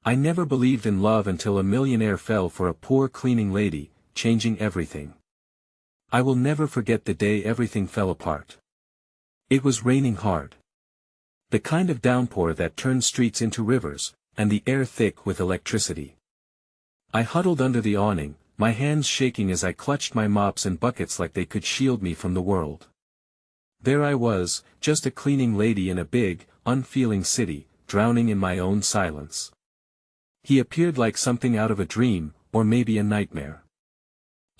I never believed in love until a millionaire fell for a poor cleaning lady, changing everything. I will never forget the day everything fell apart. It was raining hard. The kind of downpour that turns streets into rivers, and the air thick with electricity. I huddled under the awning, my hands shaking as I clutched my mops and buckets like they could shield me from the world. There I was, just a cleaning lady in a big, unfeeling city, drowning in my own silence. He appeared like something out of a dream, or maybe a nightmare.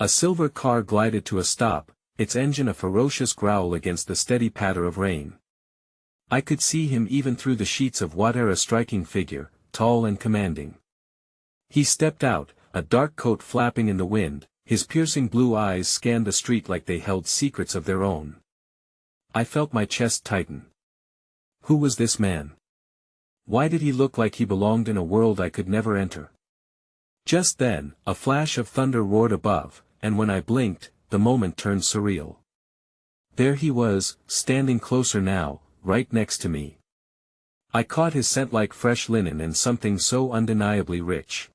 A silver car glided to a stop, its engine a ferocious growl against the steady patter of rain. I could see him even through the sheets of water, a striking figure, tall and commanding. He stepped out, a dark coat flapping in the wind, his piercing blue eyes scanned the street like they held secrets of their own. I felt my chest tighten. Who was this man? Why did he look like he belonged in a world I could never enter? Just then, a flash of thunder roared above, and when I blinked, the moment turned surreal. There he was, standing closer now, right next to me. I caught his scent like fresh linen and something so undeniably rich.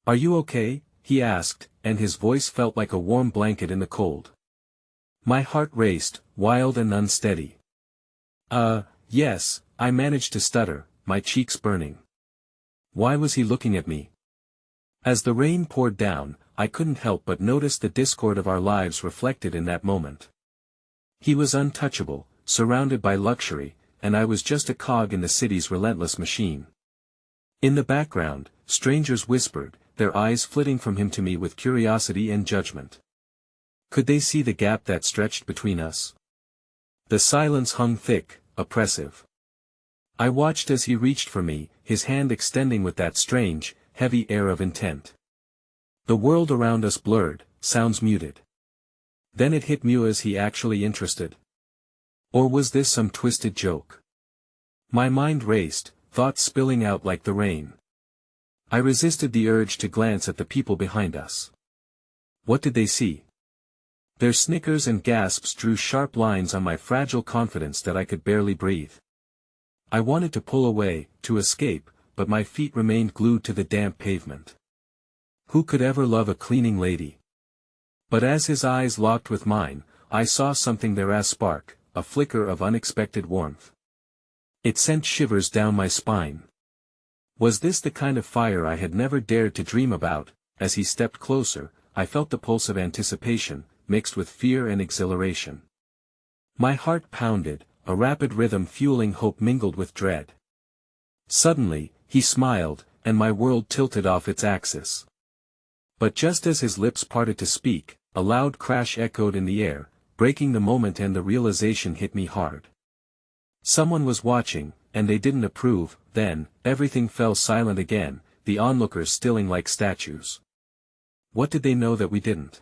"Are you okay?" he asked, and his voice felt like a warm blanket in the cold. My heart raced, wild and unsteady. Yes," I managed to stutter, my cheeks burning. Why was he looking at me? As the rain poured down, I couldn't help but notice the discord of our lives reflected in that moment. He was untouchable, surrounded by luxury, and I was just a cog in the city's relentless machine. In the background, strangers whispered, their eyes flitting from him to me with curiosity and judgment. Could they see the gap that stretched between us? The silence hung thick, oppressive. I watched as he reached for me, his hand extending with that strange, heavy air of intent. The world around us blurred, sounds muted. Then it hit me, was he actually interested? Or was this some twisted joke? My mind raced, thoughts spilling out like the rain. I resisted the urge to glance at the people behind us. What did they see? Their snickers and gasps drew sharp lines on my fragile confidence that I could barely breathe. I wanted to pull away, to escape, but my feet remained glued to the damp pavement. Who could ever love a cleaning lady? But as his eyes locked with mine, I saw something there, a spark, a flicker of unexpected warmth. It sent shivers down my spine. Was this the kind of fire I had never dared to dream about? As he stepped closer, I felt the pulse of anticipation, mixed with fear and exhilaration. My heart pounded, a rapid rhythm fueling hope mingled with dread. Suddenly, he smiled, and my world tilted off its axis. But just as his lips parted to speak, a loud crash echoed in the air, breaking the moment, and the realization hit me hard. Someone was watching, and they didn't approve. Then, everything fell silent again, the onlookers stilling like statues. What did they know that we didn't?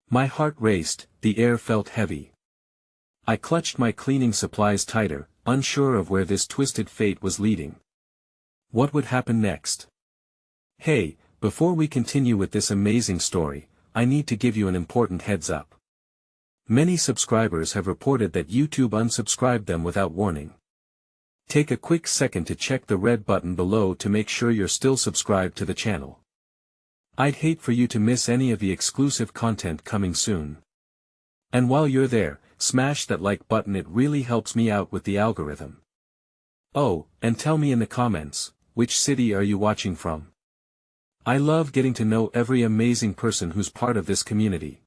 My heart raced, the air felt heavy. I clutched my cleaning supplies tighter, unsure of where this twisted fate was leading. What would happen next? Hey, before we continue with this amazing story, I need to give you an important heads up. Many subscribers have reported that YouTube unsubscribed them without warning. Take a quick second to check the red button below to make sure you're still subscribed to the channel. I'd hate for you to miss any of the exclusive content coming soon. And while you're there, smash that like button, it really helps me out with the algorithm. Oh, and tell me in the comments, which city are you watching from? I love getting to know every amazing person who's part of this community.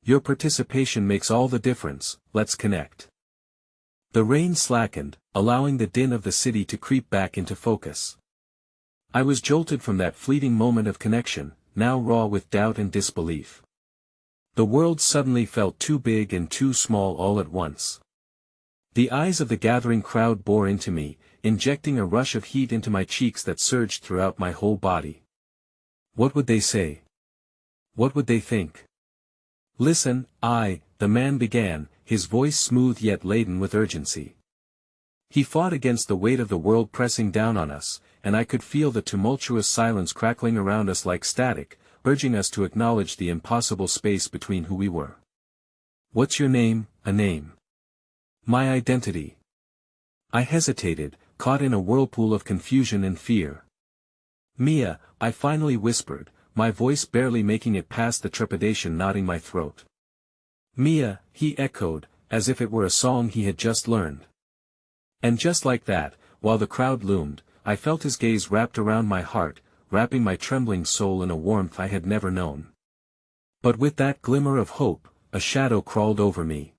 Your participation makes all the difference. Let's connect. The rain slackened, allowing the din of the city to creep back into focus. I was jolted from that fleeting moment of connection, now raw with doubt and disbelief. The world suddenly felt too big and too small all at once. The eyes of the gathering crowd bore into me, injecting a rush of heat into my cheeks that surged throughout my whole body. What would they say? What would they think? Listen, the man began, his voice smooth yet laden with urgency. He fought against the weight of the world pressing down on us, and I could feel the tumultuous silence crackling around us like static, urging us to acknowledge the impossible space between who we were. What's your name? A name. My identity. I hesitated, caught in a whirlpool of confusion and fear. Mia, I finally whispered, my voice barely making it past the trepidation knotting my throat. Mia, he echoed, as if it were a song he had just learned. And just like that, while the crowd loomed, I felt his gaze wrapped around my heart, wrapping my trembling soul in a warmth I had never known. But with that glimmer of hope, a shadow crawled over me.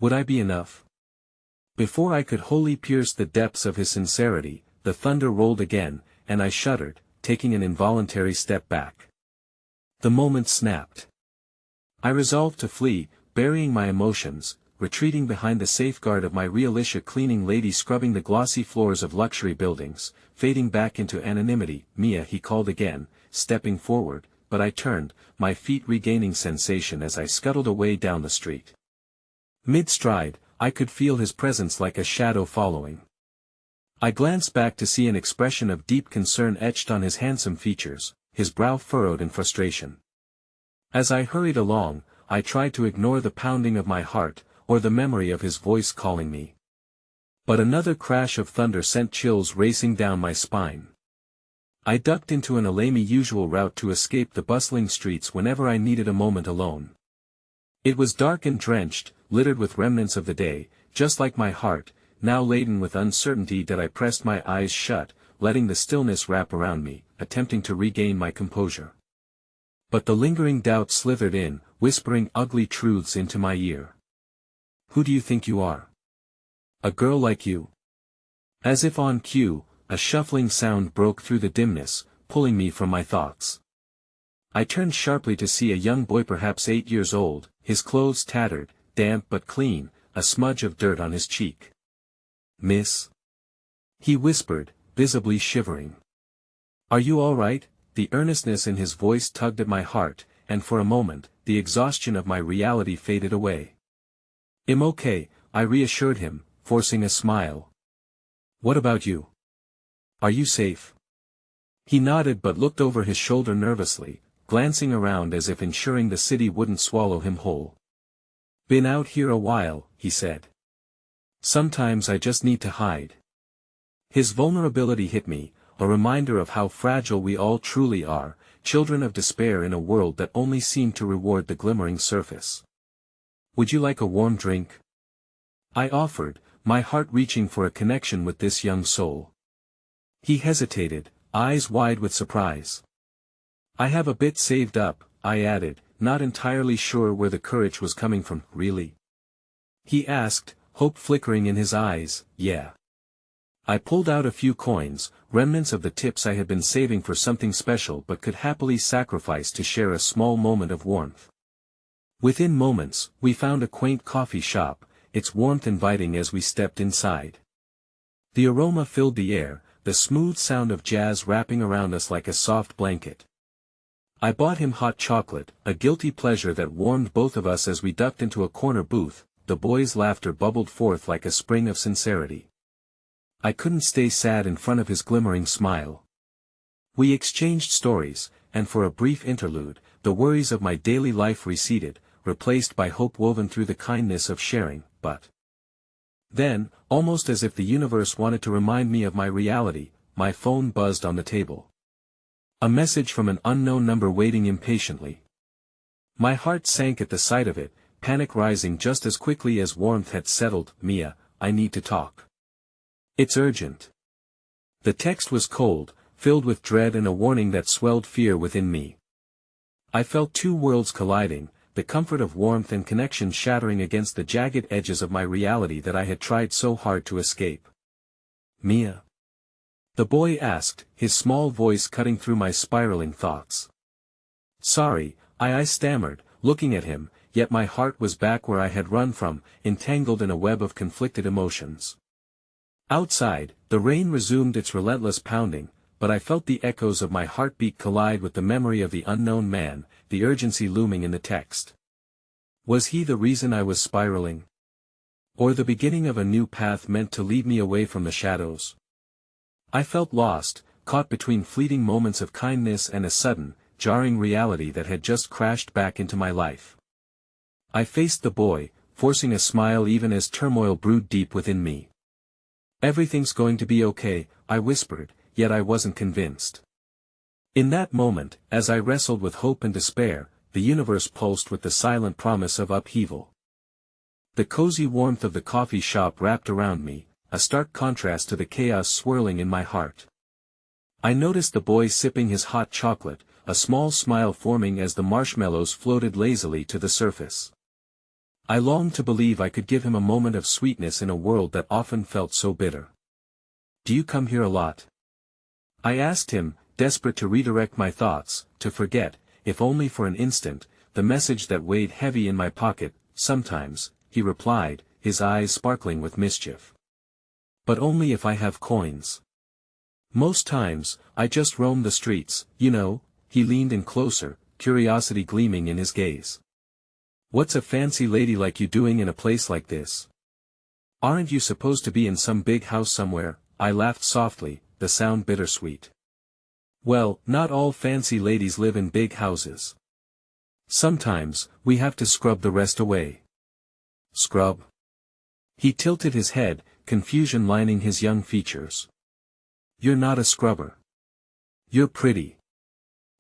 Would I be enough? Before I could wholly pierce the depths of his sincerity, the thunder rolled again, and I shuddered, taking an involuntary step back. The moment snapped. I resolved to flee, burying my emotions, retreating behind the safeguard of my realistic cleaning lady scrubbing the glossy floors of luxury buildings, fading back into anonymity. Mia, he called again, stepping forward, but I turned, my feet regaining sensation as I scuttled away down the street. Mid-stride, I could feel his presence like a shadow following. I glanced back to see an expression of deep concern etched on his handsome features, his brow furrowed in frustration. As I hurried along, I tried to ignore the pounding of my heart, or the memory of his voice calling me. But another crash of thunder sent chills racing down my spine. I ducked into an usual route to escape the bustling streets whenever I needed a moment alone. It was dark and drenched, littered with remnants of the day, just like my heart, now laden with uncertainty that I pressed my eyes shut, letting the stillness wrap around me, attempting to regain my composure. But the lingering doubt slithered in, whispering ugly truths into my ear. Who do you think you are? A girl like you? As if on cue, a shuffling sound broke through the dimness, pulling me from my thoughts. I turned sharply to see a young boy perhaps 8 years old, his clothes tattered, damp but clean, a smudge of dirt on his cheek. Miss? He whispered, visibly shivering. Are you all right? The earnestness in his voice tugged at my heart, and for a moment, the exhaustion of my reality faded away. I'm okay, I reassured him, forcing a smile. What about you? Are you safe? He nodded but looked over his shoulder nervously, glancing around as if ensuring the city wouldn't swallow him whole. Been out here a while, he said. Sometimes I just need to hide. His vulnerability hit me, a reminder of how fragile we all truly are, children of despair in a world that only seemed to reward the glimmering surface. Would you like a warm drink? I offered, my heart reaching for a connection with this young soul. He hesitated, eyes wide with surprise. I have a bit saved up, I added, not entirely sure where the courage was coming from. Really? He asked, hope flickering in his eyes. Yeah. I pulled out a few coins, remnants of the tips I had been saving for something special but could happily sacrifice to share a small moment of warmth. Within moments, we found a quaint coffee shop, its warmth inviting as we stepped inside. The aroma filled the air, the smooth sound of jazz wrapping around us like a soft blanket. I bought him hot chocolate, a guilty pleasure that warmed both of us as we ducked into a corner booth. The boy's laughter bubbled forth like a spring of sincerity. I couldn't stay sad in front of his glimmering smile. We exchanged stories, and for a brief interlude, the worries of my daily life receded, replaced by hope woven through the kindness of sharing. But then, almost as if the universe wanted to remind me of my reality, my phone buzzed on the table. A message from an unknown number waiting impatiently. My heart sank at the sight of it, panic rising just as quickly as warmth had settled. Mia, I need to talk. It's urgent. The text was cold, filled with dread and a warning that swelled fear within me. I felt two worlds colliding, the comfort of warmth and connection shattering against the jagged edges of my reality that I had tried so hard to escape. Mia? The boy asked, his small voice cutting through my spiraling thoughts. Sorry, I stammered, looking at him, yet my heart was back where I had run from, entangled in a web of conflicted emotions. Outside, the rain resumed its relentless pounding, but I felt the echoes of my heartbeat collide with the memory of the unknown man, the urgency looming in the text. Was he the reason I was spiraling? Or the beginning of a new path meant to lead me away from the shadows? I felt lost, caught between fleeting moments of kindness and a sudden, jarring reality that had just crashed back into my life. I faced the boy, forcing a smile even as turmoil brewed deep within me. Everything's going to be okay, I whispered, yet I wasn't convinced. In that moment, as I wrestled with hope and despair, the universe pulsed with the silent promise of upheaval. The cozy warmth of the coffee shop wrapped around me, a stark contrast to the chaos swirling in my heart. I noticed the boy sipping his hot chocolate, a small smile forming as the marshmallows floated lazily to the surface. I longed to believe I could give him a moment of sweetness in a world that often felt so bitter. "Do you come here a lot?" I asked him, desperate to redirect my thoughts, to forget, if only for an instant, the message that weighed heavy in my pocket. "Sometimes," he replied, his eyes sparkling with mischief. "But only if I have coins. Most times, I just roam the streets, you know." He leaned in closer, curiosity gleaming in his gaze. "What's a fancy lady like you doing in a place like this? Aren't you supposed to be in some big house somewhere?" I laughed softly, the sound bittersweet. "Well, not all fancy ladies live in big houses. Sometimes, we have to scrub the rest away." "Scrub?" He tilted his head, confusion lining his young features. "You're not a scrubber. You're pretty."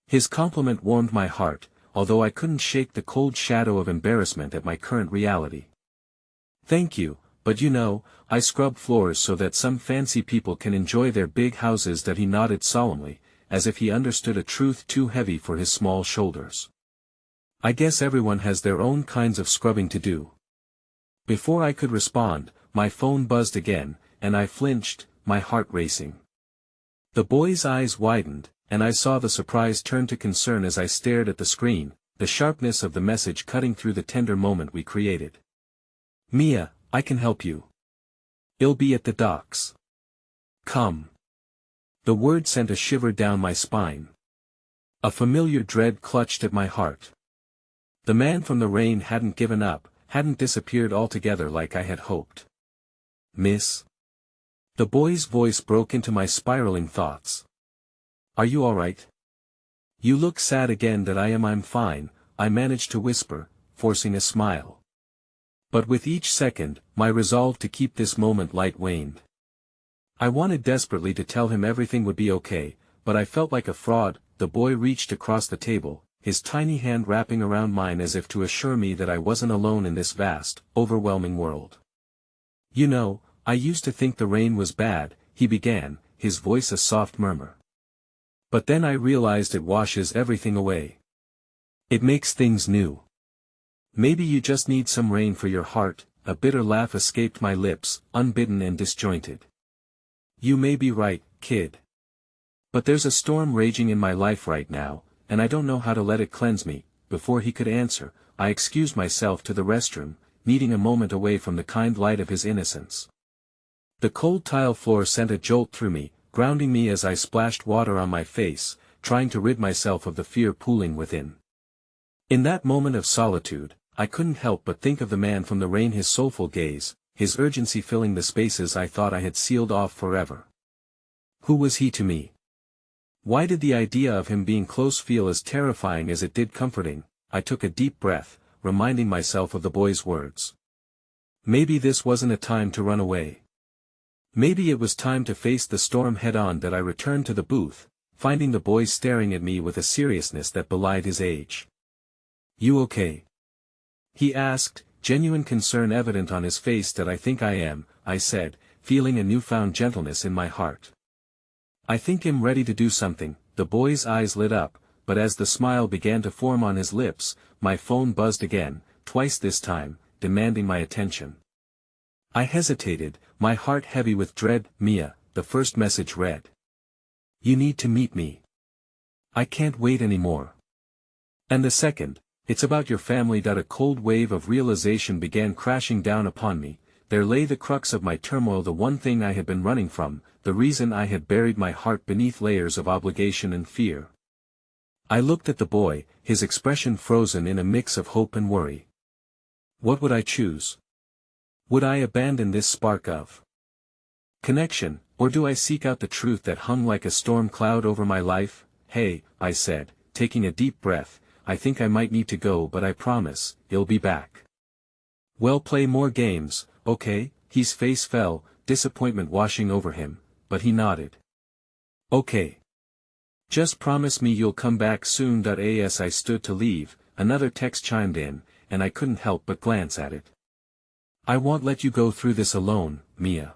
His compliment warmed my heart, although I couldn't shake the cold shadow of embarrassment at my current reality. "Thank you, but you know, I scrub floors so that some fancy people can enjoy their big houses." That he nodded solemnly, as if he understood a truth too heavy for his small shoulders. "I guess everyone has their own kinds of scrubbing to do." Before I could respond, my phone buzzed again, and I flinched, my heart racing. The boy's eyes widened, and I saw the surprise turn to concern as I stared at the screen, the sharpness of the message cutting through the tender moment we created. "Mia, I can help you. I'll be at the docks. Come." The word sent a shiver down my spine. A familiar dread clutched at my heart. The man from the rain hadn't given up, hadn't disappeared altogether like I had hoped. "Miss?" The boy's voice broke into my spiraling thoughts. "Are you all right? You look sad again." "That I am. I'm fine," I managed to whisper, forcing a smile. But with each second, my resolve to keep this moment light waned. I wanted desperately to tell him everything would be okay, but I felt like a fraud. The boy reached across the table, his tiny hand wrapping around mine as if to assure me that I wasn't alone in this vast, overwhelming world. "You know, I used to think the rain was bad," he began, his voice a soft murmur. "But then I realized it washes everything away. It makes things new. Maybe you just need some rain for your heart." A bitter laugh escaped my lips, unbidden and disjointed. "You may be right, kid. But there's a storm raging in my life right now, and I don't know how to let it cleanse me." Before he could answer, I excused myself to the restroom, needing a moment away from the kind light of his innocence. The cold tile floor sent a jolt through me, grounding me as I splashed water on my face, trying to rid myself of the fear pooling within. In that moment of solitude, I couldn't help but think of the man from the rain, his soulful gaze, his urgency filling the spaces I thought I had sealed off forever. Who was he to me? Why did the idea of him being close feel as terrifying as it did comforting? I took a deep breath, reminding myself of the boy's words. Maybe this wasn't a time to run away. Maybe it was time to face the storm head-on. That I returned to the booth, finding the boy staring at me with a seriousness that belied his age. "You okay?" he asked, genuine concern evident on his face. "That I think I am," I said, feeling a newfound gentleness in my heart. "I think I'm ready to do something." The boy's eyes lit up, but as the smile began to form on his lips, my phone buzzed again, twice this time, demanding my attention. I hesitated, my heart heavy with dread. "Mia," the first message read. "You need to meet me. I can't wait anymore." And the second, "It's about your family." A cold wave of realization began crashing down upon me. There lay the crux of my turmoil, the one thing I had been running from, the reason I had buried my heart beneath layers of obligation and fear. I looked at the boy, his expression frozen in a mix of hope and worry. What would I choose? Would I abandon this spark of connection, or do I seek out the truth that hung like a storm cloud over my life? "Hey," I said, taking a deep breath, "I think I might need to go, but I promise, I'll be back." "Well, play more games, okay?" His face fell, disappointment washing over him, but he nodded. "Okay. Just promise me you'll come back soon. As I stood to leave, another text chimed in, and I couldn't help but glance at it. I won't let you go through this alone, Mia.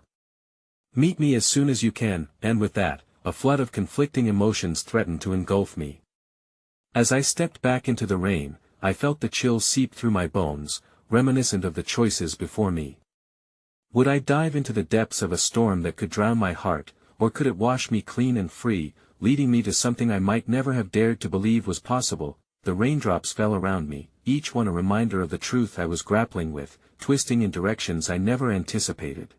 Meet me as soon as you can, and with that, a flood of conflicting emotions threatened to engulf me. As I stepped back into the rain, I felt the chill seep through my bones, reminiscent of the choices before me. Would I dive into the depths of a storm that could drown my heart, or could it wash me clean and free, leading me to something I might never have dared to believe was possible? The raindrops fell around me, each one a reminder of the truth I was grappling with, twisting in directions I never anticipated.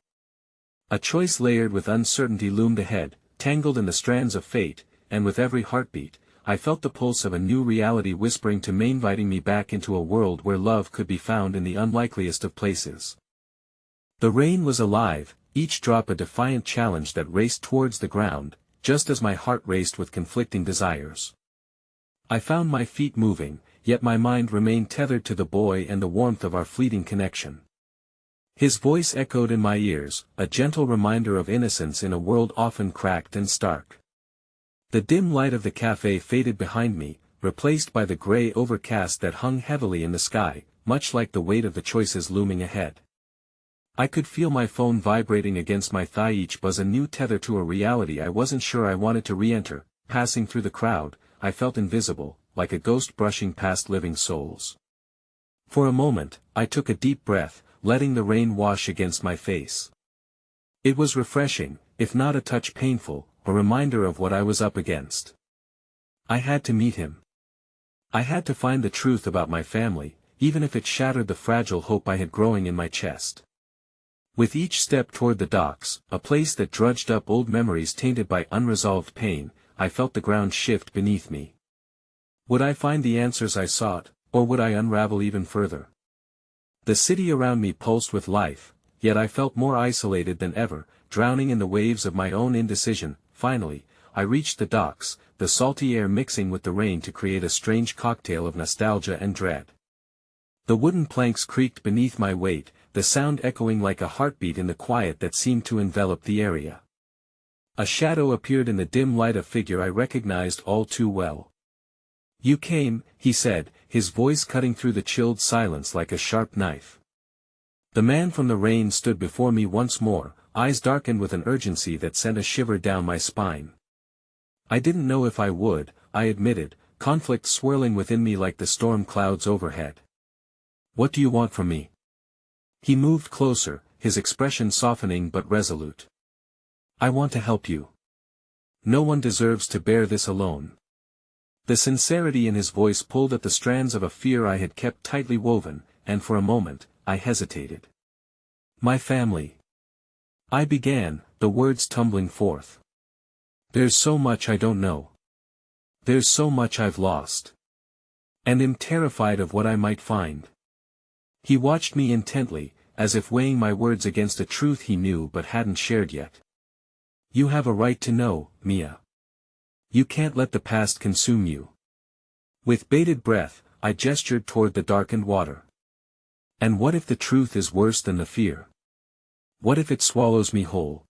A choice layered with uncertainty loomed ahead, tangled in the strands of fate, and with every heartbeat, I felt the pulse of a new reality whispering to me, inviting me back into a world where love could be found in the unlikeliest of places. The rain was alive, each drop a defiant challenge that raced towards the ground, just as my heart raced with conflicting desires. I found my feet moving, yet my mind remained tethered to the boy and the warmth of our fleeting connection. His voice echoed in my ears, a gentle reminder of innocence in a world often cracked and stark. The dim light of the cafe faded behind me, replaced by the gray overcast that hung heavily in the sky, much like the weight of the choices looming ahead. I could feel my phone vibrating against my thigh, each buzz a new tether to a reality I wasn't sure I wanted to re-enter. Passing through the crowd, I felt invisible, like a ghost brushing past living souls. For a moment, I took a deep breath, letting the rain wash against my face. It was refreshing, if not a touch painful, a reminder of what I was up against. I had to meet him. I had to find the truth about my family, even if it shattered the fragile hope I had growing in my chest. With each step toward the docks, a place that drudged up old memories tainted by unresolved pain, I felt the ground shift beneath me. Would I find the answers I sought, or would I unravel even further? The city around me pulsed with life, yet I felt more isolated than ever, drowning in the waves of my own indecision. Finally, I reached the docks, the salty air mixing with the rain to create a strange cocktail of nostalgia and dread. The wooden planks creaked beneath my weight, the sound echoing like a heartbeat in the quiet that seemed to envelop the area. A shadow appeared in the dim light, a figure I recognized all too well. "You came," he said, his voice cutting through the chilled silence like a sharp knife. The man from the rain stood before me once more, eyes darkened with an urgency that sent a shiver down my spine. I didn't know if I would, I admitted, conflict swirling within me like the storm clouds overhead. "What do you want from me?" He moved closer, his expression softening but resolute. "I want to help you. No one deserves to bear this alone." The sincerity in his voice pulled at the strands of a fear I had kept tightly woven, and for a moment, I hesitated. "My family," I began, the words tumbling forth. "There's so much I don't know. There's so much I've lost. And am terrified of what I might find." He watched me intently, as if weighing my words against a truth he knew but hadn't shared yet. "You have a right to know, Mia. You can't let the past consume you." With bated breath, I gestured toward the darkened water. "And what if the truth is worse than the fear? What if it swallows me whole?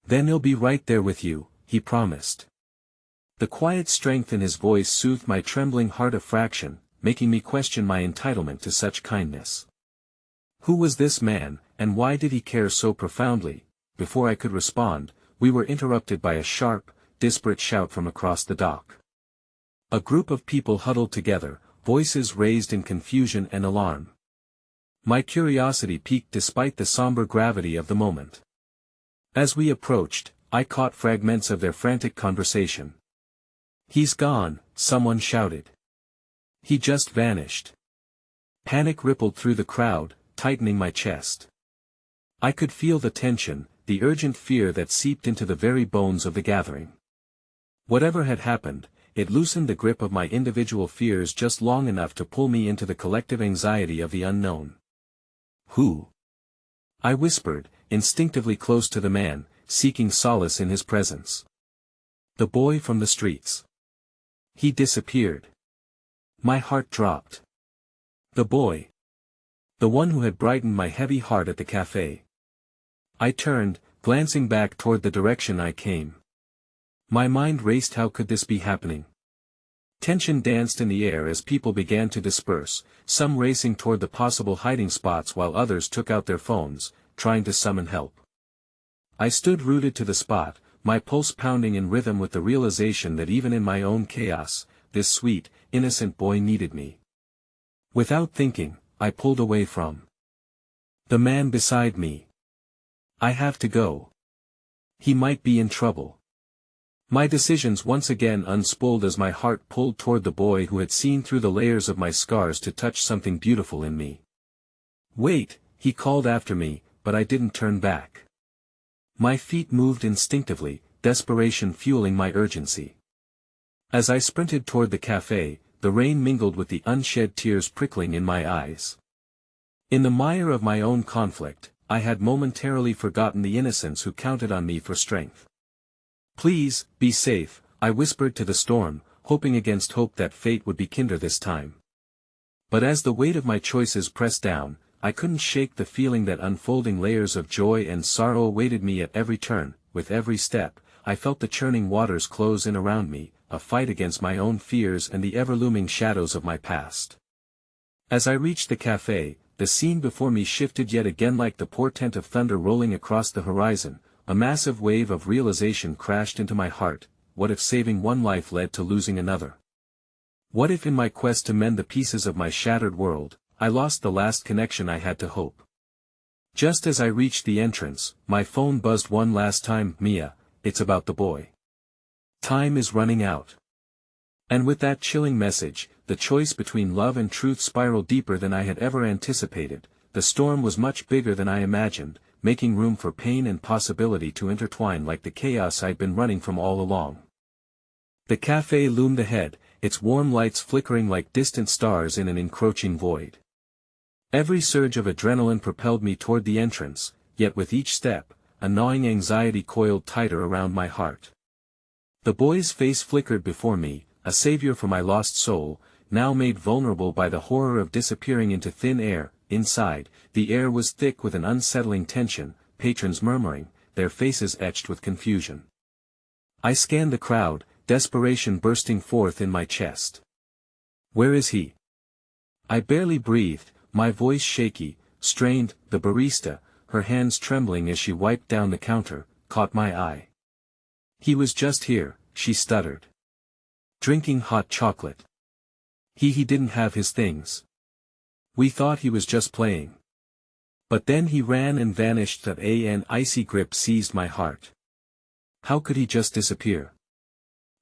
Then I'll be right there with you," he promised. The quiet strength in his voice soothed my trembling heart a fraction, making me question my entitlement to such kindness. Who was this man, and why did he care so profoundly? Before I could respond, we were interrupted by a sharp, disparate shout from across the dock. A group of people huddled together, voices raised in confusion and alarm. My curiosity piqued despite the somber gravity of the moment. As we approached, I caught fragments of their frantic conversation. "He's gone," someone shouted. "He just vanished." Panic rippled through the crowd, tightening my chest. I could feel the tension, the urgent fear that seeped into the very bones of the gathering. Whatever had happened, it loosened the grip of my individual fears just long enough to pull me into the collective anxiety of the unknown. "Who?" I whispered, instinctively close to the man, seeking solace in his presence. "The boy from the streets. He disappeared." My heart dropped. The boy. The one who had brightened my heavy heart at the cafe. I turned, glancing back toward the direction I came. My mind raced. How could this be happening? Tension danced in the air as people began to disperse, some racing toward the possible hiding spots while others took out their phones, trying to summon help. I stood rooted to the spot, my pulse pounding in rhythm with the realization that even in my own chaos, this sweet, innocent boy needed me. Without thinking, I pulled away from the man beside me. I have to go. He might be in trouble. My decisions once again unspooled as my heart pulled toward the boy who had seen through the layers of my scars to touch something beautiful in me. Wait, he called after me, but I didn't turn back. My feet moved instinctively, desperation fueling my urgency. As I sprinted toward the cafe, the rain mingled with the unshed tears prickling in my eyes. In the mire of my own conflict, I had momentarily forgotten the innocents who counted on me for strength. Please, be safe, I whispered to the storm, hoping against hope that fate would be kinder this time. But as the weight of my choices pressed down, I couldn't shake the feeling that unfolding layers of joy and sorrow awaited me at every turn. With every step, I felt the churning waters close in around me, a fight against my own fears and the ever-looming shadows of my past. As I reached the cafe, the scene before me shifted yet again like the portent of thunder rolling across the horizon. A massive wave of realization crashed into my heart. What if saving one life led to losing another? What if in my quest to mend the pieces of my shattered world, I lost the last connection I had to hope? Just as I reached the entrance, my phone buzzed one last time. Mia, it's about the boy. Time is running out. And with that chilling message, the choice between love and truth spiraled deeper than I had ever anticipated. The storm was much bigger than I imagined, making room for pain and possibility to intertwine like the chaos I'd been running from all along. The cafe loomed ahead, its warm lights flickering like distant stars in an encroaching void. Every surge of adrenaline propelled me toward the entrance, yet with each step, a gnawing anxiety coiled tighter around my heart. The boy's face flickered before me, a savior for my lost soul, now made vulnerable by the horror of disappearing into thin air. Inside, the air was thick with an unsettling tension, patrons murmuring, their faces etched with confusion. I scanned the crowd, desperation bursting forth in my chest. Where is he? I barely breathed, my voice shaky, strained. The barista, her hands trembling as she wiped down the counter, caught my eye. He was just here, she stuttered. Drinking hot chocolate. He didn't have his things. We thought he was just playing. But then he ran and vanished. An icy grip seized my heart. How could he just disappear?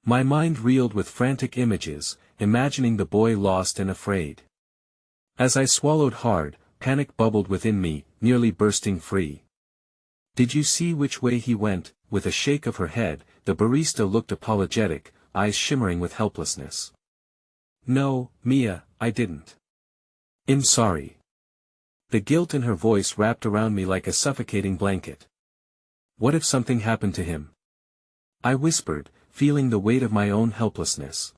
My mind reeled with frantic images, imagining the boy lost and afraid. As I swallowed hard, panic bubbled within me, nearly bursting free. Did you see which way he went? With a shake of her head, the barista looked apologetic, eyes shimmering with helplessness. No, Mia, I didn't. I'm sorry. The guilt in her voice wrapped around me like a suffocating blanket. What if something happened to him? I whispered, feeling the weight of my own helplessness.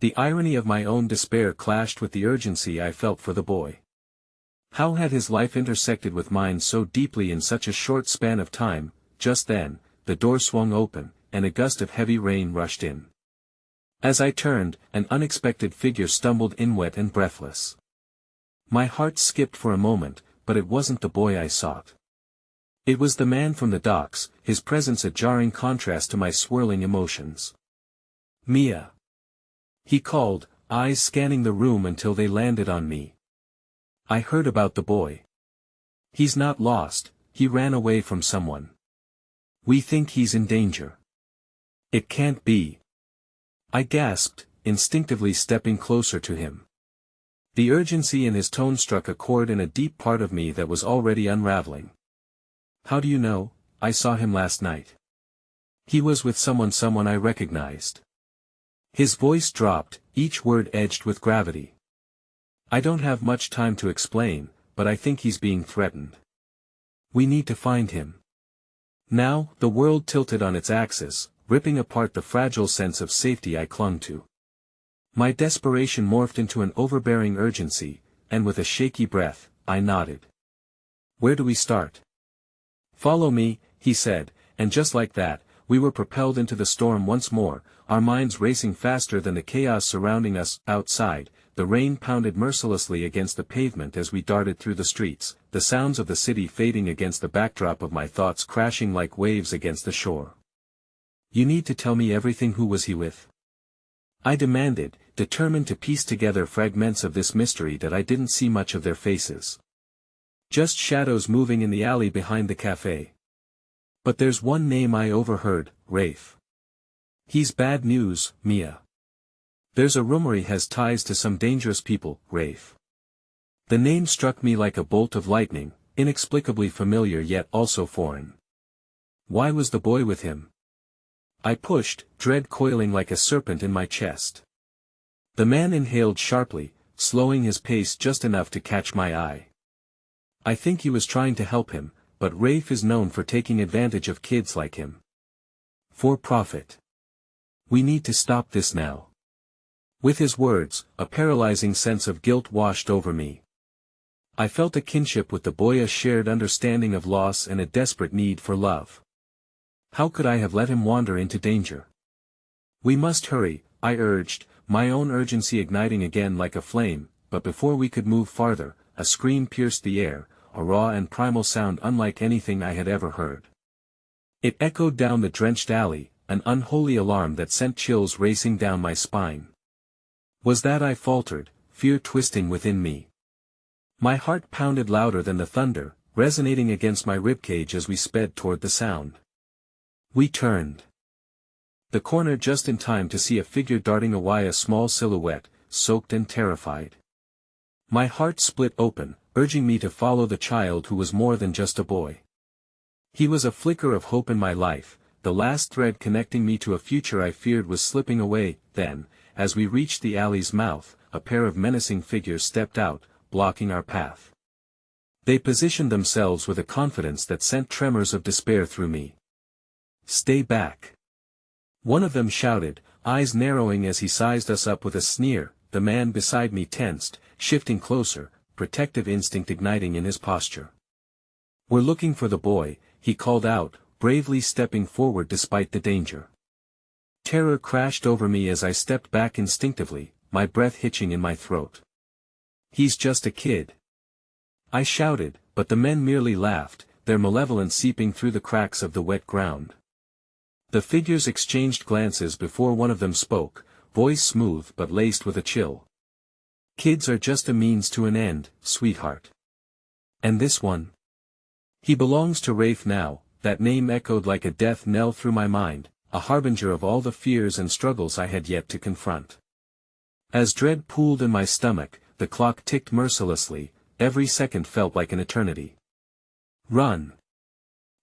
The irony of my own despair clashed with the urgency I felt for the boy. How had his life intersected with mine so deeply in such a short span of time? Just then, the door swung open, and a gust of heavy rain rushed in. As I turned, an unexpected figure stumbled in wet and breathless. My heart skipped for a moment, but it wasn't the boy I sought. It was the man from the docks, his presence a jarring contrast to my swirling emotions. Mia. He called, eyes scanning the room until they landed on me. I heard about the boy. He's not lost, he ran away from someone. We think he's in danger. It can't be. I gasped, instinctively stepping closer to him. The urgency in his tone struck a chord in a deep part of me that was already unraveling. How do you know? I saw him last night. He was with someone I recognized. His voice dropped, each word edged with gravity. I don't have much time to explain, but I think he's being threatened. We need to find him. Now, the world tilted on its axis, ripping apart the fragile sense of safety I clung to. My desperation morphed into an overbearing urgency, and with a shaky breath, I nodded. Where do we start? Follow me, he said, and just like that, we were propelled into the storm once more, our minds racing faster than the chaos surrounding us. Outside, the rain pounded mercilessly against the pavement as we darted through the streets, the sounds of the city fading against the backdrop of my thoughts crashing like waves against the shore. "You need to tell me everything. Who was he with?" I demanded, determined to piece together fragments of this mystery that I didn't see much of their faces. "Just shadows moving in the alley behind the cafe." "But there's one name I overheard, Rafe." "He's bad news, Mia. There's a rumor he has ties to some dangerous people, Rafe." The name struck me like a bolt of lightning, inexplicably familiar yet also foreign. Why was the boy with him? I pushed, dread coiling like a serpent in my chest. The man inhaled sharply, slowing his pace just enough to catch my eye. "I think he was trying to help him, but Rafe is known for taking advantage of kids like him. For profit. We need to stop this now." With his words, a paralyzing sense of guilt washed over me. I felt a kinship with the boy, a shared understanding of loss and a desperate need for love. How could I have let him wander into danger? "We must hurry," I urged, my own urgency igniting again like a flame, but before we could move farther, a scream pierced the air, a raw and primal sound unlike anything I had ever heard. It echoed down the drenched alley, an unholy alarm that sent chills racing down my spine. Was that? I faltered, fear twisting within me. My heart pounded louder than the thunder, resonating against my ribcage as we sped toward the sound. We turned the corner just in time to see a figure darting away, a small silhouette, soaked and terrified. My heart split open, urging me to follow the child who was more than just a boy. He was a flicker of hope in my life, the last thread connecting me to a future I feared was slipping away. Then, as we reached the alley's mouth, a pair of menacing figures stepped out, blocking our path. They positioned themselves with a confidence that sent tremors of despair through me. "Stay back!" one of them shouted, eyes narrowing as he sized us up with a sneer. The man beside me tensed, shifting closer, protective instinct igniting in his posture. "We're looking for the boy," he called out, bravely stepping forward despite the danger. Terror crashed over me as I stepped back instinctively, my breath hitching in my throat. "He's just a kid," I shouted, but the men merely laughed, their malevolence seeping through the cracks of the wet ground. The figures exchanged glances before one of them spoke, voice smooth but laced with a chill. "Kids are just a means to an end, sweetheart. And this one? He belongs to Rafe now." That name echoed like a death knell through my mind, a harbinger of all the fears and struggles I had yet to confront. As dread pooled in my stomach, the clock ticked mercilessly, every second felt like an eternity. "Run!"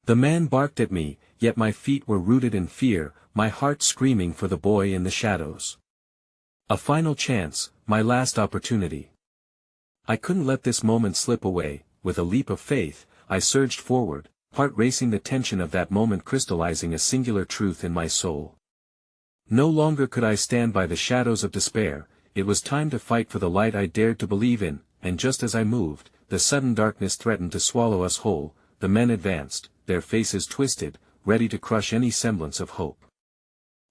The man barked at me, yet my feet were rooted in fear, my heart screaming for the boy in the shadows. A final chance, my last opportunity. I couldn't let this moment slip away. With a leap of faith, I surged forward, heart racing, the tension of that moment crystallizing a singular truth in my soul. No longer could I stand by the shadows of despair, it was time to fight for the light I dared to believe in, and just as I moved, the sudden darkness threatened to swallow us whole. The men advanced, their faces twisted, ready to crush any semblance of hope.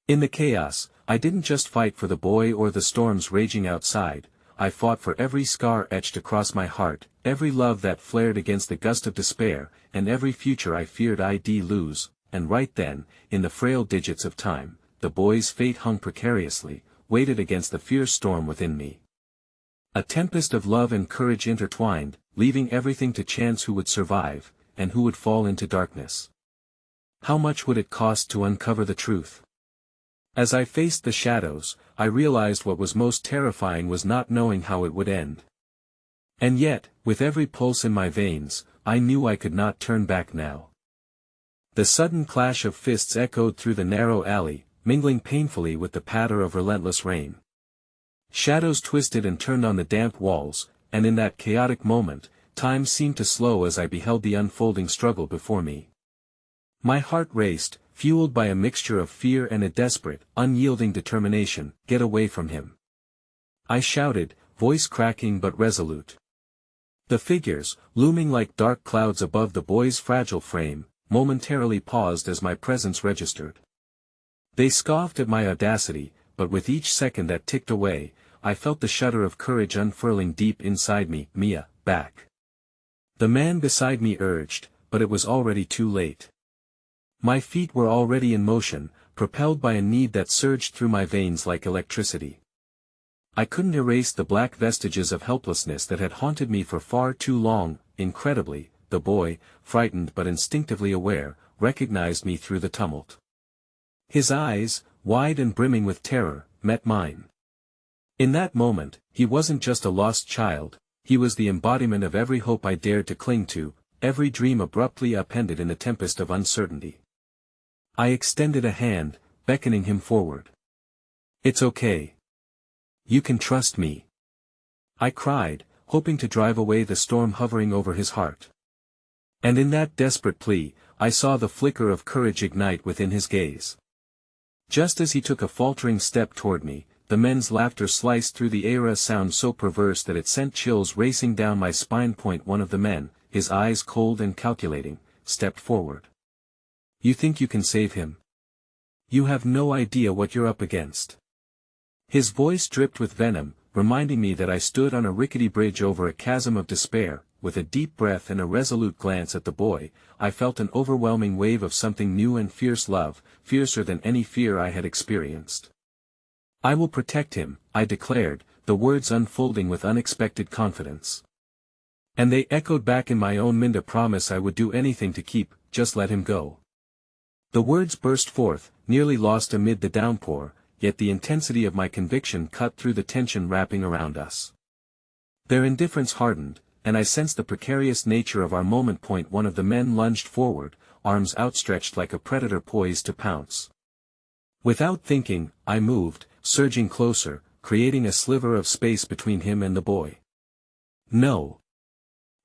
In the chaos, I didn't just fight for the boy or the storms raging outside, I fought for every scar etched across my heart, every love that flared against the gust of despair, and every future I feared I'd lose. And right then, in the frail digits of time, the boy's fate hung precariously, weighted against the fierce storm within me. A tempest of love and courage intertwined, leaving everything to chance who would survive, and who would fall into darkness. How much would it cost to uncover the truth? As I faced the shadows, I realized what was most terrifying was not knowing how it would end. And yet, with every pulse in my veins, I knew I could not turn back now. The sudden clash of fists echoed through the narrow alley, mingling painfully with the patter of relentless rain. Shadows twisted and turned on the damp walls, and in that chaotic moment, time seemed to slow as I beheld the unfolding struggle before me. My heart raced, fueled by a mixture of fear and a desperate, unyielding determination. "Get away from him!" I shouted, voice cracking but resolute. The figures, looming like dark clouds above the boy's fragile frame, momentarily paused as my presence registered. They scoffed at my audacity, but with each second that ticked away, I felt the shudder of courage unfurling deep inside me. "Mia, back." The man beside me urged, but it was already too late. My feet were already in motion, propelled by a need that surged through my veins like electricity. I couldn't erase the black vestiges of helplessness that had haunted me for far too long. Incredibly, the boy, frightened but instinctively aware, recognized me through the tumult. His eyes, wide and brimming with terror, met mine. In that moment, he wasn't just a lost child, he was the embodiment of every hope I dared to cling to, every dream abruptly upended in a tempest of uncertainty. I extended a hand, beckoning him forward. "It's okay. You can trust me," I cried, hoping to drive away the storm hovering over his heart. And in that desperate plea, I saw the flicker of courage ignite within his gaze. Just as he took a faltering step toward me, the men's laughter sliced through the air, a sound so perverse that it sent chills racing down my spine. One of the men, his eyes cold and calculating, stepped forward. "You think you can save him? You have no idea what you're up against." His voice dripped with venom, reminding me that I stood on a rickety bridge over a chasm of despair. With a deep breath and a resolute glance at the boy, I felt an overwhelming wave of something new and fierce love, fiercer than any fear I had experienced. "I will protect him," I declared, the words unfolding with unexpected confidence. And they echoed back in my own mind, a promise I would do anything to keep. "Just let him go." The words burst forth, nearly lost amid the downpour, yet the intensity of my conviction cut through the tension wrapping around us. Their indifference hardened, and I sensed the precarious nature of our moment. One of the men lunged forward, arms outstretched like a predator poised to pounce. Without thinking, I moved, surging closer, creating a sliver of space between him and the boy. "No!"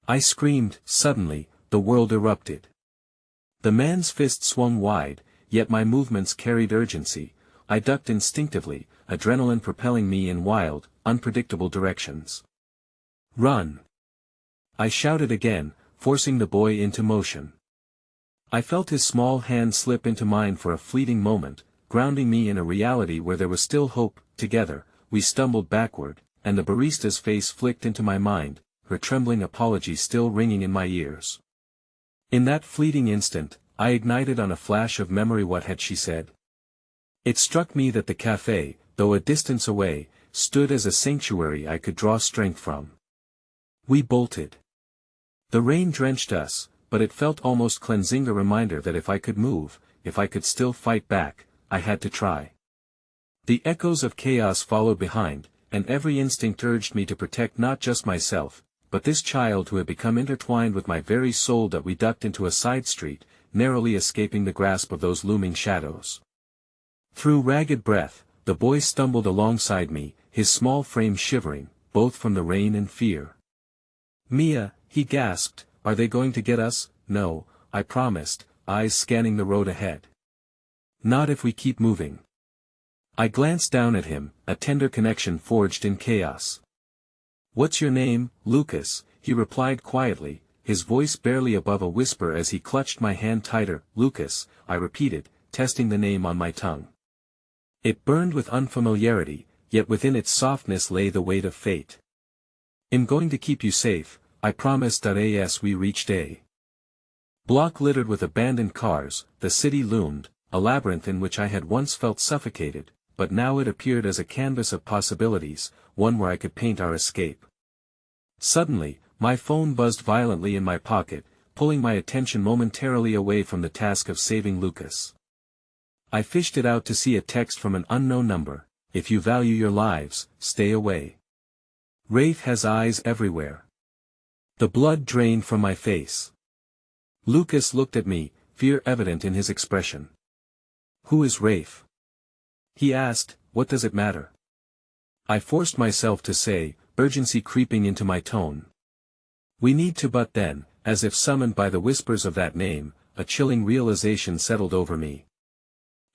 I screamed. Suddenly, the world erupted. The man's fist swung wide, yet my movements carried urgency. I ducked instinctively, adrenaline propelling me in wild, unpredictable directions. "Run!" I shouted again, forcing the boy into motion. I felt his small hand slip into mine for a fleeting moment, grounding me in a reality where there was still hope. Together, we stumbled backward, and the barista's face flicked into my mind, her trembling apology still ringing in my ears. In that fleeting instant, I ignited on a flash of memory. What had she said? It struck me that the cafe, though a distance away, stood as a sanctuary I could draw strength from. We bolted. The rain drenched us, but it felt almost cleansing, a reminder that if I could move, if I could still fight back, I had to try. The echoes of chaos followed behind, and every instinct urged me to protect not just myself, but this child who had become intertwined with my very soul. That we ducked into a side street, narrowly escaping the grasp of those looming shadows. Through ragged breath, the boy stumbled alongside me, his small frame shivering, both from the rain and fear. "Mia," he gasped, "are they going to get us?" "No," I promised, eyes scanning the road ahead. "Not if we keep moving." I glanced down at him, a tender connection forged in chaos. "What's your name, Lucas?" he replied quietly, his voice barely above a whisper as he clutched my hand tighter. "Lucas," I repeated, testing the name on my tongue. It burned with unfamiliarity, yet within its softness lay the weight of fate. "I'm going to keep you safe, I promised." As we reached a block littered with abandoned cars, the city loomed, a labyrinth in which I had once felt suffocated, but now it appeared as a canvas of possibilities, one where I could paint our escape. Suddenly, my phone buzzed violently in my pocket, pulling my attention momentarily away from the task of saving Lucas. I fished it out to see a text from an unknown number: "If you value your lives, stay away. Rafe has eyes everywhere." The blood drained from my face. Lucas looked at me, fear evident in his expression. "Who is Rafe?" he asked. "What does it matter?" I forced myself to say, urgency creeping into my tone. "We need to," but then, as if summoned by the whispers of that name, a chilling realization settled over me.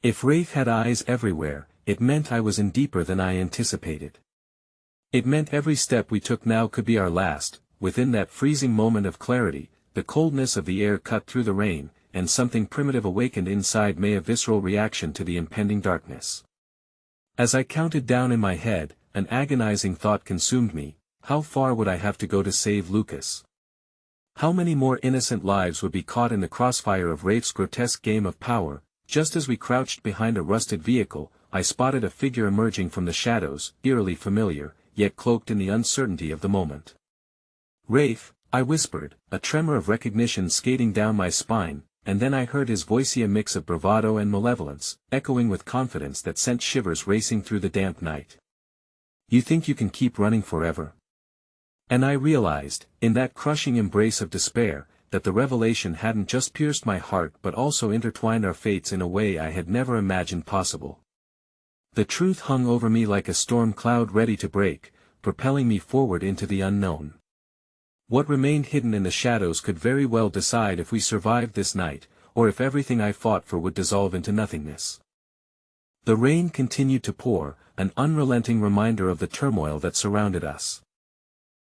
If Rafe had eyes everywhere, it meant I was in deeper than I anticipated. It meant every step we took now could be our last. Within that freezing moment of clarity, the coldness of the air cut through the rain, and something primitive awakened inside me, a visceral reaction to the impending darkness. As I counted down in my head, an agonizing thought consumed me: how far would I have to go to save Lucas? How many more innocent lives would be caught in the crossfire of Rafe's grotesque game of power? Just as we crouched behind a rusted vehicle, I spotted a figure emerging from the shadows, eerily familiar, yet cloaked in the uncertainty of the moment. "Rafe," I whispered, a tremor of recognition skating down my spine, and then I heard his voice, a mix of bravado and malevolence, echoing with confidence that sent shivers racing through the damp night. "You think you can keep running forever?" And I realized, in that crushing embrace of despair, that the revelation hadn't just pierced my heart but also intertwined our fates in a way I had never imagined possible. The truth hung over me like a storm cloud ready to break, propelling me forward into the unknown. What remained hidden in the shadows could very well decide if we survived this night, or if everything I fought for would dissolve into nothingness. The rain continued to pour, an unrelenting reminder of the turmoil that surrounded us.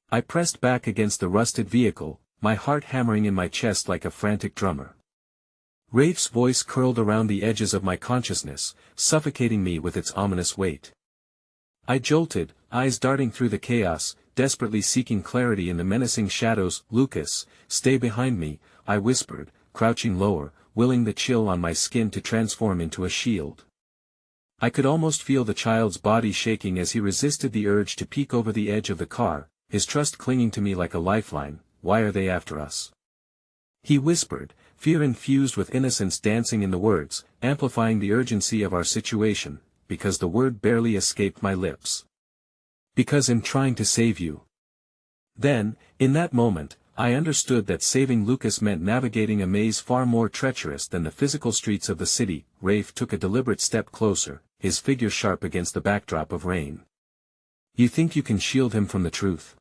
I pressed back against the rusted vehicle, my heart hammering in my chest like a frantic drummer. Rafe's voice curled around the edges of my consciousness, suffocating me with its ominous weight. I jolted, eyes darting through the chaos, desperately seeking clarity in the menacing shadows. "Lucas, stay behind me," I whispered, crouching lower, willing the chill on my skin to transform into a shield. I could almost feel the child's body shaking as he resisted the urge to peek over the edge of the car, his trust clinging to me like a lifeline. "Why are they after us?" he whispered, fear infused with innocence dancing in the words, amplifying the urgency of our situation, because the word barely escaped my lips. "Because I'm trying to save you." Then, in that moment, I understood that saving Lucas meant navigating a maze far more treacherous than the physical streets of the city. Rafe took a deliberate step closer, his figure sharp against the backdrop of rain. "You think you can shield him from the truth?"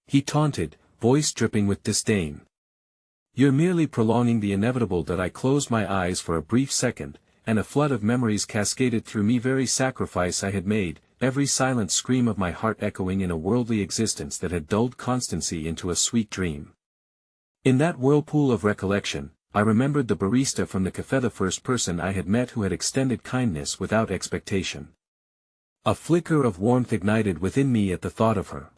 he taunted, voice dripping with disdain. "You're merely prolonging the inevitable." That I closed my eyes for a brief second, and a flood of memories cascaded through me. Every sacrifice I had made, every silent scream of my heart echoing in a worldly existence that had dulled constancy into a sweet dream. In that whirlpool of recollection, I remembered the barista from the cafe, the first person I had met who had extended kindness without expectation. A flicker of warmth ignited within me at the thought of her.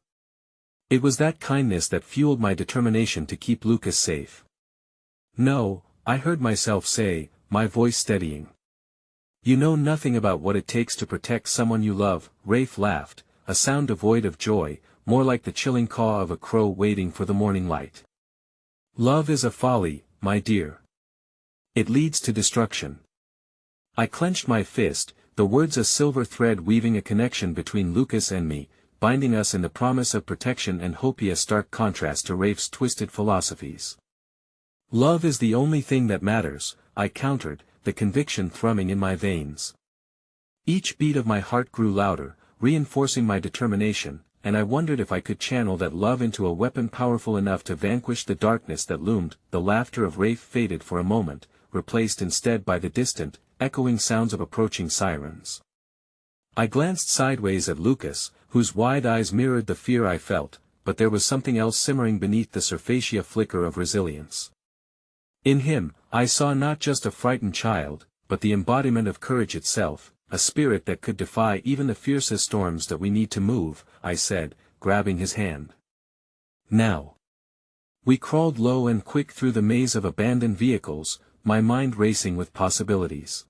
It was that kindness that fueled my determination to keep Lucas safe. "No," I heard myself say, my voice steadying. "You know nothing about what it takes to protect someone you love." Rafe laughed, a sound devoid of joy, more like the chilling caw of a crow waiting for the morning light. "Love is a folly, my dear. It leads to destruction." I clenched my fist, the words a silver thread weaving a connection between Lucas and me, binding us in the promise of protection and hope, a stark contrast to Rafe's twisted philosophies. "Love is the only thing that matters," I countered, the conviction thrumming in my veins. Each beat of my heart grew louder, reinforcing my determination, and I wondered if I could channel that love into a weapon powerful enough to vanquish the darkness that loomed. The laughter of Rafe faded for a moment, replaced instead by the distant, echoing sounds of approaching sirens. I glanced sideways at Lucas, whose wide eyes mirrored the fear I felt, but there was something else simmering beneath the surface, a flicker of resilience. In him, I saw not just a frightened child, but the embodiment of courage itself, a spirit that could defy even the fiercest storms. "That we need to move," I said, grabbing his hand. "Now." We crawled low and quick through the maze of abandoned vehicles, my mind racing with possibilities.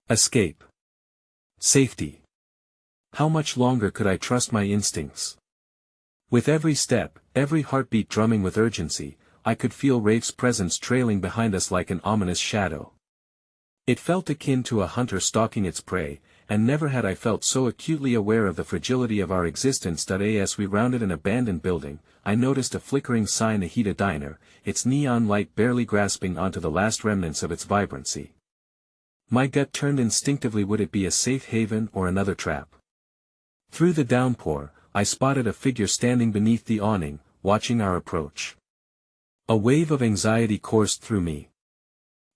Escape. Safety. How much longer could I trust my instincts? With every step, every heartbeat drumming with urgency, I could feel Rafe's presence trailing behind us like an ominous shadow. It felt akin to a hunter stalking its prey, and never had I felt so acutely aware of the fragility of our existence. As we rounded an abandoned building, I noticed a flickering sign, a diner, its neon light barely grasping onto the last remnants of its vibrancy. My gut turned instinctively. Would it be a safe haven or another trap? Through the downpour, I spotted a figure standing beneath the awning, watching our approach. A wave of anxiety coursed through me.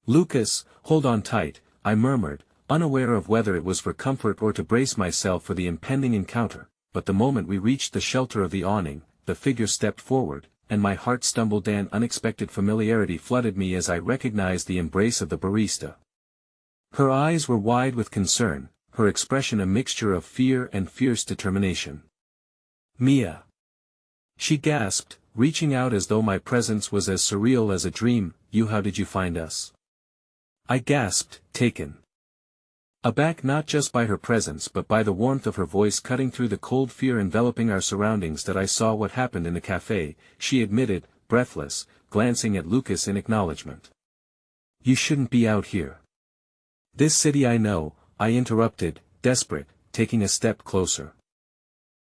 "Lucas, hold on tight," I murmured, unaware of whether it was for comfort or to brace myself for the impending encounter. But the moment we reached the shelter of the awning, the figure stepped forward, and my heart stumbled. An unexpected familiarity flooded me as I recognized the embrace of the barista. Her eyes were wide with concern, her expression a mixture of fear and fierce determination. "Mia!" she gasped, reaching out as though my presence was as surreal as a dream. How did you find us?" I gasped, taken aback not just by her presence but by the warmth of her voice cutting through the cold fear enveloping our surroundings. "That I saw what happened in the cafe," she admitted, breathless, glancing at Lucas in acknowledgement. "You shouldn't be out here." "This city I know," I interrupted, desperate, taking a step closer.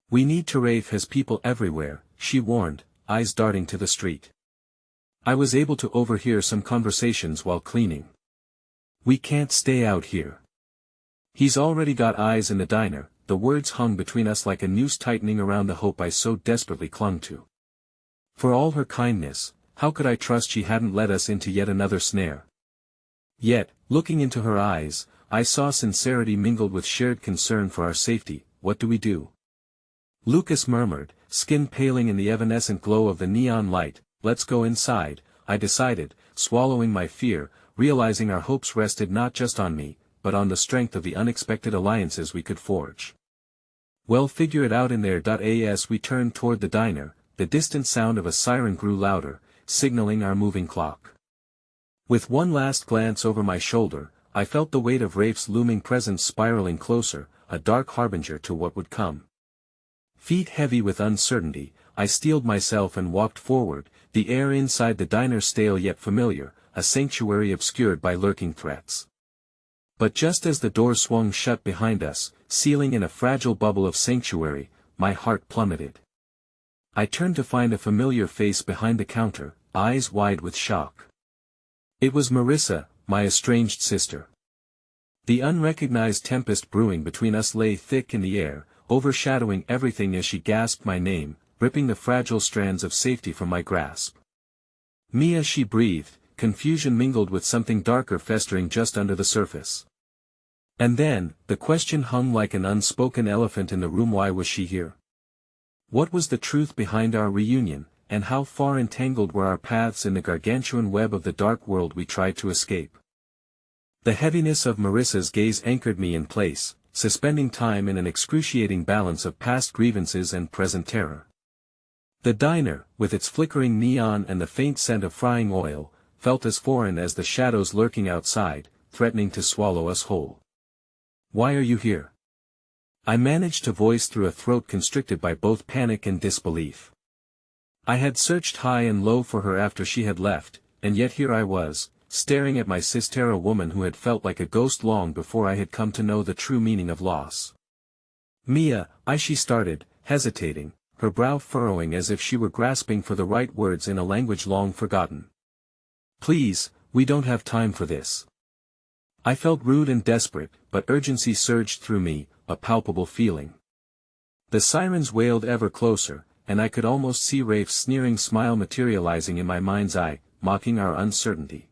"We need to. Rafe has people everywhere," she warned, eyes darting to the street. I was able to overhear some conversations while cleaning. "We can't stay out here. He's already got eyes in the diner." The words hung between us like a noose tightening around the hope I so desperately clung to. For all her kindness, how could I trust she hadn't led us into yet another snare? Yet, looking into her eyes, I saw sincerity mingled with shared concern for our safety. "What do we do?" Lucas murmured, skin paling in the evanescent glow of the neon light. "Let's go inside," I decided, swallowing my fear, realizing our hopes rested not just on me, but on the strength of the unexpected alliances we could forge. "Well, figure it out in there." As we turned toward the diner, the distant sound of a siren grew louder, signaling our moving clock. With one last glance over my shoulder, I felt the weight of Rafe's looming presence spiraling closer, a dark harbinger to what would come. Feet heavy with uncertainty, I steeled myself and walked forward, the air inside the diner stale yet familiar, a sanctuary obscured by lurking threats. But just as the door swung shut behind us, sealing in a fragile bubble of sanctuary, my heart plummeted. I turned to find a familiar face behind the counter, eyes wide with shock. It was Marissa, my estranged sister. The unrecognized tempest brewing between us lay thick in the air, overshadowing everything as she gasped my name, ripping the fragile strands of safety from my grasp. "Mia," she breathed, confusion mingled with something darker festering just under the surface. And then, the question hung like an unspoken elephant in the room: why was she here? What was the truth behind our reunion, and how far entangled were our paths in the gargantuan web of the dark world we tried to escape? The heaviness of Marissa's gaze anchored me in place, suspending time in an excruciating balance of past grievances and present terror. The diner, with its flickering neon and the faint scent of frying oil, felt as foreign as the shadows lurking outside, threatening to swallow us whole. "Why are you here?" I managed to voice through a throat constricted by both panic and disbelief. I had searched high and low for her after she had left, and yet here I was, staring at my sister, a woman who had felt like a ghost long before I had come to know the true meaning of loss. "Mia," she started, hesitating, her brow furrowing as if she were grasping for the right words in a language long forgotten. "Please, we don't have time for this." I felt rude and desperate, but urgency surged through me, a palpable feeling. The sirens wailed ever closer, and I could almost see Rafe's sneering smile materializing in my mind's eye, mocking our uncertainty.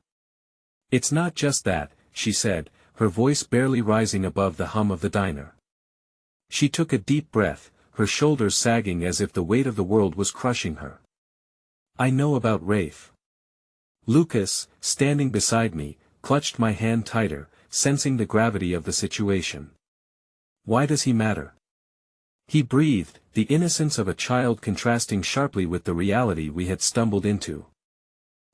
"It's not just that," she said, her voice barely rising above the hum of the diner. She took a deep breath, her shoulders sagging as if the weight of the world was crushing her. "I know about Rafe." Lucas, standing beside me, clutched my hand tighter, sensing the gravity of the situation. "Why does he matter?" he breathed, the innocence of a child contrasting sharply with the reality we had stumbled into.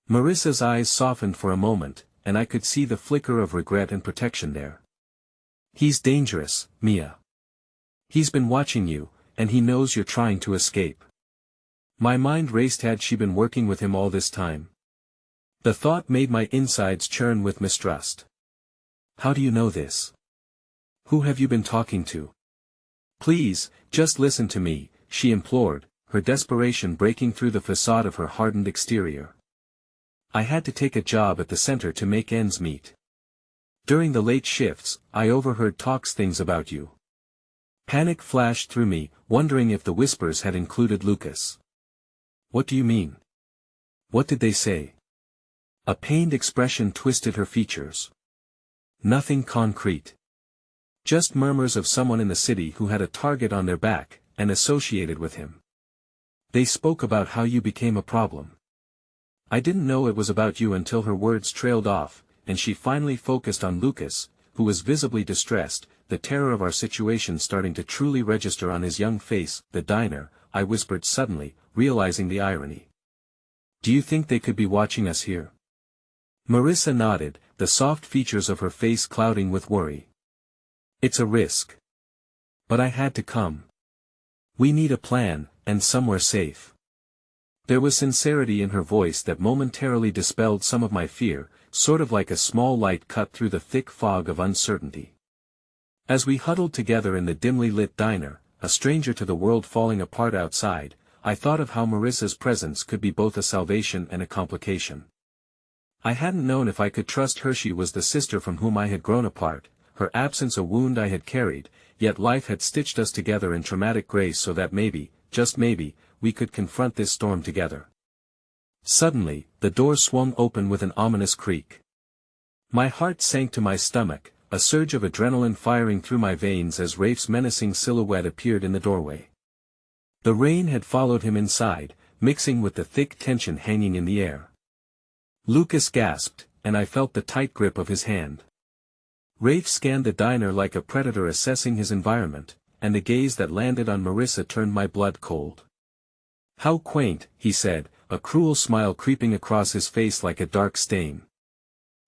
Marissa's eyes softened for a moment, and I could see the flicker of regret and protection there. "He's dangerous, Mia. He's been watching you, and he knows you're trying to escape." My mind raced. Had she been working with him all this time? The thought made my insides churn with mistrust. "How do you know this? Who have you been talking to?" "Please, just listen to me," she implored, her desperation breaking through the facade of her hardened exterior. "I had to take a job at the center to make ends meet. During the late shifts, I overheard things about you." Panic flashed through me, wondering if the whispers had included Lucas. "What do you mean? What did they say?" A pained expression twisted her features. "Nothing concrete. Just murmurs of someone in the city who had a target on their back, and associated with him." They spoke about how you became a problem. I didn't know it was about you until her words trailed off, and she finally focused on Lucas, who was visibly distressed, the terror of our situation starting to truly register on his young face. The diner, I whispered suddenly, realizing the irony. Do you think they could be watching us here? Marissa nodded, the soft features of her face clouding with worry. It's a risk. But I had to come. We need a plan, and somewhere safe. There was sincerity in her voice that momentarily dispelled some of my fear, sort of like a small light cut through the thick fog of uncertainty. As we huddled together in the dimly lit diner, a stranger to the world falling apart outside, I thought of how Marissa's presence could be both a salvation and a complication. I hadn't known if I could trust her. She was the sister from whom I had grown apart, her absence a wound I had carried, yet life had stitched us together in traumatic grace so that maybe, just maybe, we could confront this storm together. Suddenly, the door swung open with an ominous creak. My heart sank to my stomach, a surge of adrenaline firing through my veins as Rafe's menacing silhouette appeared in the doorway. The rain had followed him inside, mixing with the thick tension hanging in the air. Lucas gasped, and I felt the tight grip of his hand. Rafe scanned the diner like a predator assessing his environment, and the gaze that landed on Marissa turned my blood cold. How quaint, he said, a cruel smile creeping across his face like a dark stain.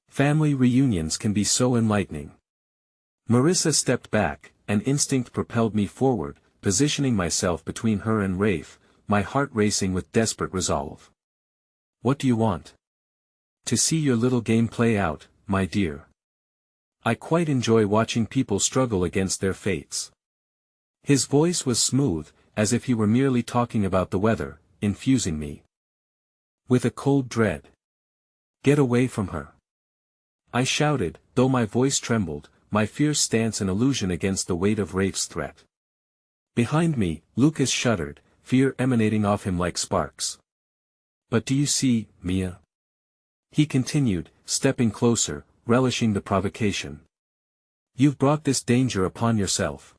Family reunions can be so enlightening. Marissa stepped back, and instinct propelled me forward, positioning myself between her and Rafe, my heart racing with desperate resolve. What do you want? To see your little game play out, my dear. I quite enjoy watching people struggle against their fates. His voice was smooth, as if he were merely talking about the weather, infusing me with a cold dread. Get away from her. I shouted, though my voice trembled, my fierce stance an illusion against the weight of Rafe's threat. Behind me, Lucas shuddered, fear emanating off him like sparks. But do you see, Mia? He continued, stepping closer, relishing the provocation. You've brought this danger upon yourself.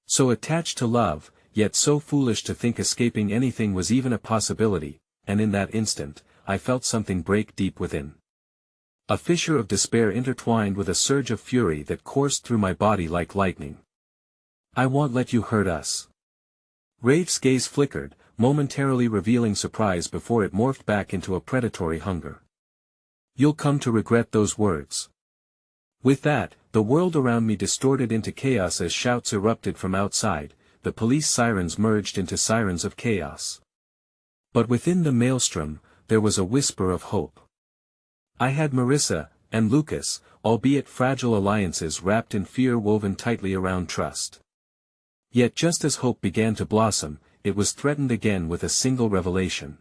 So attached to love, yet so foolish to think escaping anything was even a possibility, and in that instant, I felt something break deep within. A fissure of despair intertwined with a surge of fury that coursed through my body like lightning. I won't let you hurt us. Rafe's gaze flickered, momentarily revealing surprise before it morphed back into a predatory hunger. You'll come to regret those words. With that, the world around me distorted into chaos as shouts erupted from outside, the police sirens merged into sirens of chaos. But within the maelstrom, there was a whisper of hope. I had Marissa, and Lucas, albeit fragile alliances wrapped in fear woven tightly around trust. Yet just as hope began to blossom, it was threatened again with a single revelation.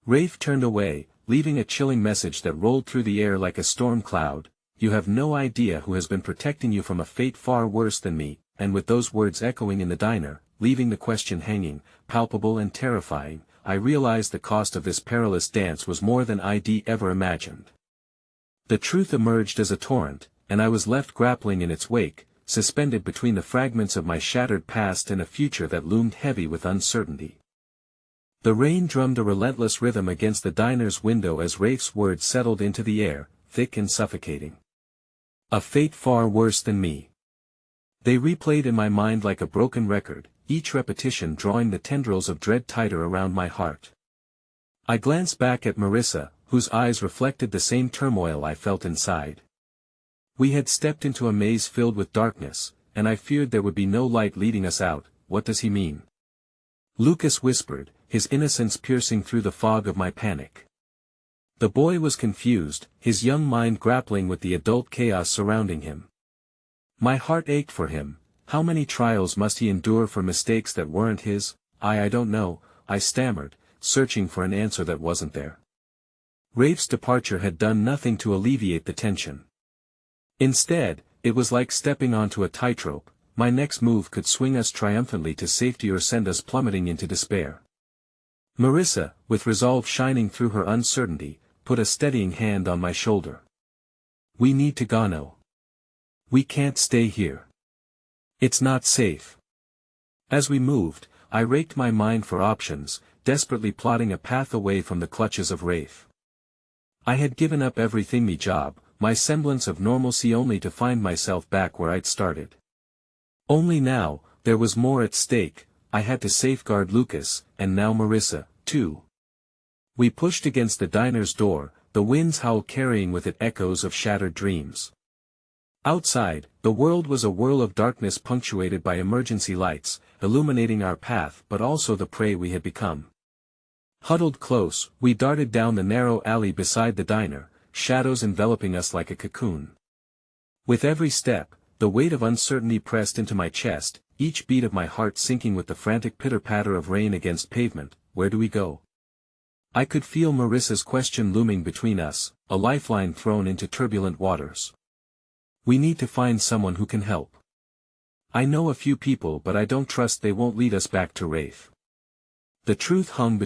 Rafe turned away, leaving a chilling message that rolled through the air like a storm cloud. You have no idea who has been protecting you from a fate far worse than me, and with those words echoing in the diner, leaving the question hanging, palpable and terrifying, I realized the cost of this perilous dance was more than I'd ever imagined. The truth emerged as a torrent, and I was left grappling in its wake, suspended between the fragments of my shattered past and a future that loomed heavy with uncertainty. The rain drummed a relentless rhythm against the diner's window as Rafe's words settled into the air, thick and suffocating. A fate far worse than me. They replayed in my mind like a broken record, each repetition drawing the tendrils of dread tighter around my heart. I glanced back at Marissa, whose eyes reflected the same turmoil I felt inside. We had stepped into a maze filled with darkness, and I feared there would be no light leading us out. What does he mean? Lucas whispered, his innocence piercing through the fog of my panic. The boy was confused, his young mind grappling with the adult chaos surrounding him. My heart ached for him. How many trials must he endure for mistakes that weren't his? I don't know, I stammered, searching for an answer that wasn't there. Rafe's departure had done nothing to alleviate the tension. Instead, it was like stepping onto a tightrope. My next move could swing us triumphantly to safety or send us plummeting into despair. Marissa, with resolve shining through her uncertainty, put a steadying hand on my shoulder. We need to go. We can't stay here. It's not safe. As we moved, I raked my mind for options, desperately plotting a path away from the clutches of Wraith. I had given up everything me job, my semblance of normalcy only to find myself back where I'd started. Only now, there was more at stake. I had to safeguard Lucas, and now Marissa, too. We pushed against the diner's door, the wind's howl carrying with it echoes of shattered dreams. Outside, the world was a whirl of darkness punctuated by emergency lights, illuminating our path but also the prey we had become. Huddled close, we darted down the narrow alley beside the diner, shadows enveloping us like a cocoon. With every step, the weight of uncertainty pressed into my chest, each beat of my heart sinking with the frantic pitter-patter of rain against pavement. Where do we go? I could feel Marissa's question looming between us, a lifeline thrown into turbulent waters. We need to find someone who can help. I know a few people but I don't trust they won't lead us back to Wraith. The truth hung between